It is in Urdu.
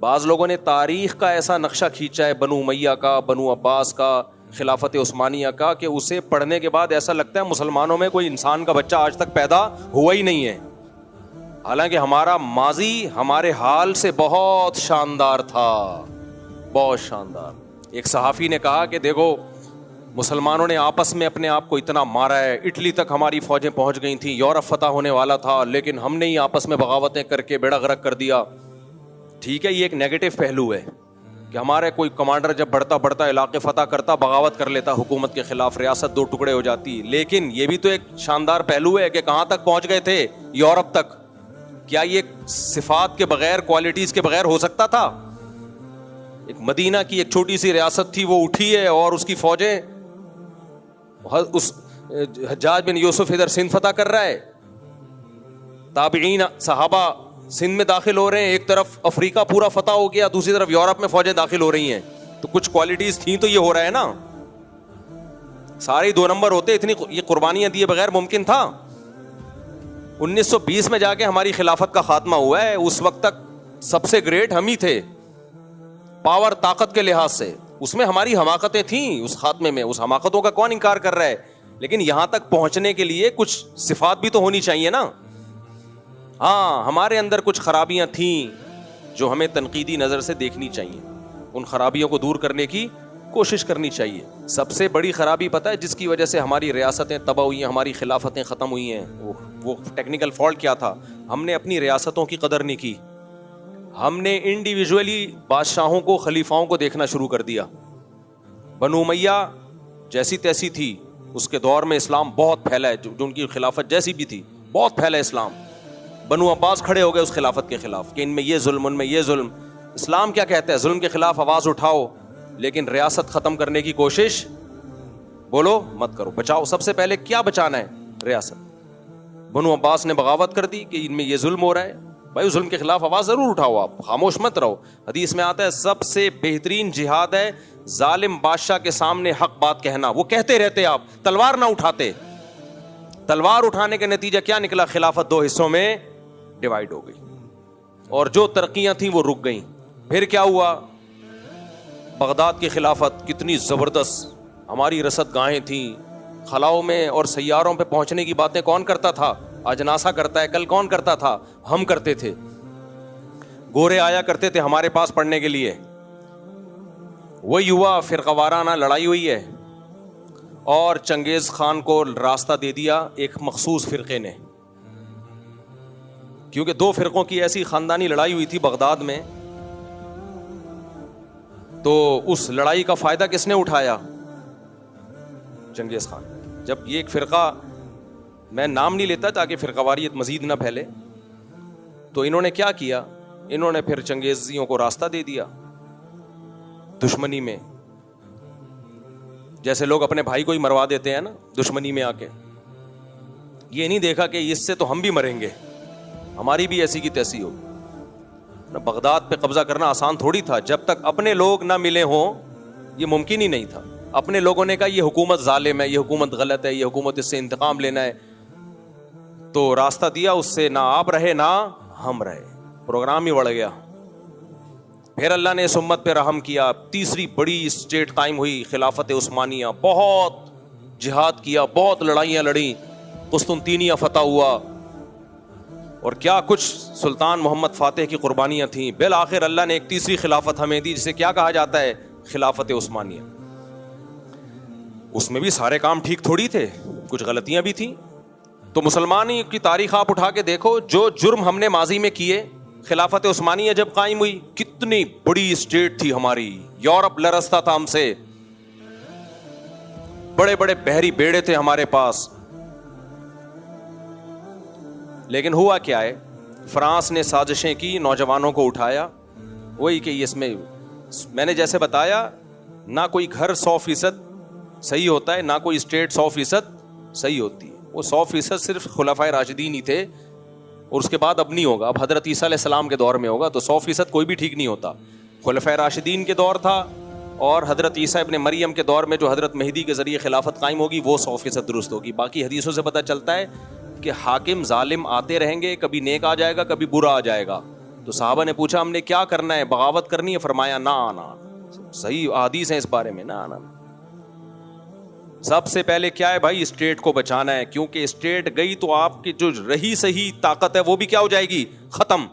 بعض لوگوں نے تاریخ کا ایسا نقشہ کھینچا ہے بنو امیہ کا, بنو عباس کا, خلافت عثمانیہ کا, کہ اسے پڑھنے کے بعد ایسا لگتا ہے مسلمانوں میں کوئی انسان کا بچہ آج تک پیدا ہوا ہی نہیں ہے. حالانکہ ہمارا ماضی ہمارے حال سے بہت شاندار تھا, بہت شاندار. ایک صحافی نے کہا کہ دیکھو مسلمانوں نے آپس میں اپنے آپ کو اتنا مارا ہے, اٹلی تک ہماری فوجیں پہنچ گئی تھیں, یورپ فتح ہونے والا تھا, لیکن ہم نے ہی آپس میں بغاوتیں کر کے بیڑا غرق کر دیا. ٹھیک ہے, یہ ایک نیگیٹو پہلو ہے کہ ہمارے کوئی کمانڈر جب بڑھتا علاقے فتح کرتا, بغاوت کر لیتا حکومت کے خلاف, ریاست دو ٹکڑے ہو جاتی. لیکن یہ بھی تو ایک شاندار پہلو ہے کہ کہاں تک پہنچ گئے تھے, یورپ تک. کیا یہ صفات کے بغیر, کوالٹیز کے بغیر ہو سکتا تھا؟ ایک مدینہ کی ایک چھوٹی سی ریاست تھی, وہ اٹھی ہے اور اس کی فوجیں, اس حجاج بن یوسف ادھر سندھ فتح کر رہا ہے, تابعین صحابہ سندھ میں داخل ہو رہے ہیں, ایک طرف افریقہ پورا فتح ہو گیا, دوسری طرف یورپ میں فوجیں داخل ہو رہی ہیں. تو کچھ کوالٹیز تھیں تو یہ ہو رہا ہے نا. سارے 2 نمبر ہوتے, اتنی یہ قربانیاں دیے بغیر ممکن تھا؟ 1920 میں جا کے ہماری خلافت کا خاتمہ ہوا ہے. اس وقت تک سب سے گریٹ ہم ہی تھے پاور, طاقت کے لحاظ سے. اس میں ہماری حماقتیں تھیں اس خاتمے میں, اس حماقتوں کا کون انکار کر رہا ہے؟ لیکن یہاں تک پہنچنے کے لیے کچھ صفات بھی تو ہونی چاہیے نا. ہاں, ہمارے اندر کچھ خرابیاں تھیں جو ہمیں تنقیدی نظر سے دیکھنی چاہیے, ان خرابیوں کو دور کرنے کی کوشش کرنی چاہیے. سب سے بڑی خرابی پتہ ہے جس کی وجہ سے ہماری ریاستیں تباہ ہوئی ہیں, ہماری خلافتیں ختم ہوئی ہیں, وہ ٹیکنیکل فالٹ کیا تھا؟ ہم نے اپنی ریاستوں کی قدر نہیں کی. ہم نے انڈیویجولی بادشاہوں کو, خلیفاؤں کو دیکھنا شروع کر دیا. بنو امیہ جیسی تیسی تھی, اس کے دور میں اسلام بہت پھیلا ہے, جو ان کی خلافت جیسی بھی تھی بہت پھیلا اسلام. بنو عباس کھڑے ہو گئے اس خلافت کے خلاف کہ ان میں یہ ظلم, ان میں یہ ظلم. اسلام کیا کہتا ہے؟ ظلم کے خلاف آواز اٹھاؤ, لیکن ریاست ختم کرنے کی کوشش بولو مت کرو, بچاؤ. سب سے پہلے کیا بچانا ہے؟ ریاست. بنو عباس نے بغاوت کر دی کہ ان میں یہ ظلم ہو رہا ہے. بھائی ظلم کے خلاف آواز ضرور اٹھاؤ, آپ خاموش مت رہو. حدیث میں آتا ہے سب سے بہترین جہاد ہے ظالم بادشاہ کے سامنے حق بات کہنا. وہ کہتے رہتے, آپ تلوار نہ اٹھاتے. تلوار اٹھانے کے نتیجہ کیا نکلا؟ خلافت 2 حصوں میں ڈیوائیڈ ہو گئی, اور جو ترقیاں تھیں وہ رک گئیں. پھر کیا ہوا؟ بغداد کی خلافت کتنی زبردست, ہماری رصد گاہیں تھیں, خلاؤں میں اور سیاروں پہ پہنچنے کی باتیں کون کرتا تھا؟ آج ناسا کرتا ہے, کل کون کرتا تھا؟ ہم کرتے تھے. گورے آیا کرتے تھے ہمارے پاس پڑھنے کے لیے. وہی ہوا, فرقہ وارانہ لڑائی ہوئی ہے, اور چنگیز خان کو راستہ دے دیا ایک مخصوص فرقے نے, کیونکہ 2 فرقوں کی ایسی خاندانی لڑائی ہوئی تھی بغداد میں. تو اس لڑائی کا فائدہ کس نے اٹھایا؟ چنگیز خان. جب یہ ایک فرقہ, میں نام نہیں لیتا تاکہ فرقہ واریت مزید نہ پھیلے, تو انہوں نے کیا کیا؟ انہوں نے پھر چنگیزیوں کو راستہ دے دیا دشمنی میں. جیسے لوگ اپنے بھائی کو ہی مروا دیتے ہیں نا دشمنی میں آ کے. یہ نہیں دیکھا کہ اس سے تو ہم بھی مریں گے, ہماری بھی ایسی کی تیسی ہو. بغداد پہ قبضہ کرنا آسان تھوڑی تھا, جب تک اپنے لوگ نہ ملے ہوں یہ ممکن ہی نہیں تھا. اپنے لوگوں نے کہا یہ حکومت ظالم ہے, یہ حکومت غلط ہے, یہ حکومت اس سے انتقام لینا ہے, تو راستہ دیا, اس سے نہ آپ رہے نہ ہم رہے, پروگرام ہی بڑھ گیا. پھر اللہ نے اس امت پہ رحم کیا, تیسری بڑی اسٹیٹ قائم ہوئی خلافت عثمانیہ. بہت جہاد کیا, بہت لڑائیاں لڑیں, قسطنطینیہ فتح ہوا, اور کیا کچھ سلطان محمد فاتح کی قربانیاں تھیں. بالآخر اللہ نے ایک تیسری خلافت ہمیں دی جسے کیا کہا جاتا ہے؟ خلافت عثمانیہ. اس میں بھی سارے کام ٹھیک تھوڑی تھے, کچھ غلطیاں بھی تھیں. تو مسلمانی کی تاریخ آپ اٹھا کے دیکھو, جو جرم ہم نے ماضی میں کیے, خلافت عثمانیہ جب قائم ہوئی کتنی بڑی اسٹیٹ تھی ہماری, یورپ لرزتا تھا ہم سے, بڑے بڑے بحری بیڑے تھے ہمارے پاس. لیکن ہوا کیا ہے؟ فرانس نے سازشیں کی, نوجوانوں کو اٹھایا. وہی کہ اس میں نے جیسے بتایا, نہ کوئی گھر 100% صحیح ہوتا ہے, نہ کوئی اسٹیٹ 100% صحیح ہوتی ہے. وہ 100% صرف خلفائے راشدین ہی تھے, اور اس کے بعد اب نہیں ہوگا. اب حضرت عیسیٰ علیہ السلام کے دور میں ہوگا, تو 100% کوئی بھی ٹھیک نہیں ہوتا. خلفائے راشدین کے دور تھا, اور حضرت عیسیٰ ابن مریم کے دور میں جو حضرت مہدی کے ذریعے خلافت قائم ہوگی وہ 100% درست ہوگی. باقی حدیثوں سے پتہ چلتا ہے کہ حاکم ظالم آتے رہیں گے, کبھی نیک آ جائے گا, کبھی برا آ جائے گا. تو صحابہ نے پوچھا ہم نے کیا کرنا ہے, بغاوت کرنی ہے؟ فرمایا نا نا, صحیح احادیث ہیں اس بارے میں, نا نا. سب سے پہلے کیا ہے بھائی, اسٹیٹ کو بچانا ہے, کیونکہ اسٹیٹ گئی تو آپ کی جو رہی صحیح طاقت ہے وہ بھی کیا ہو جائے گی, ختم.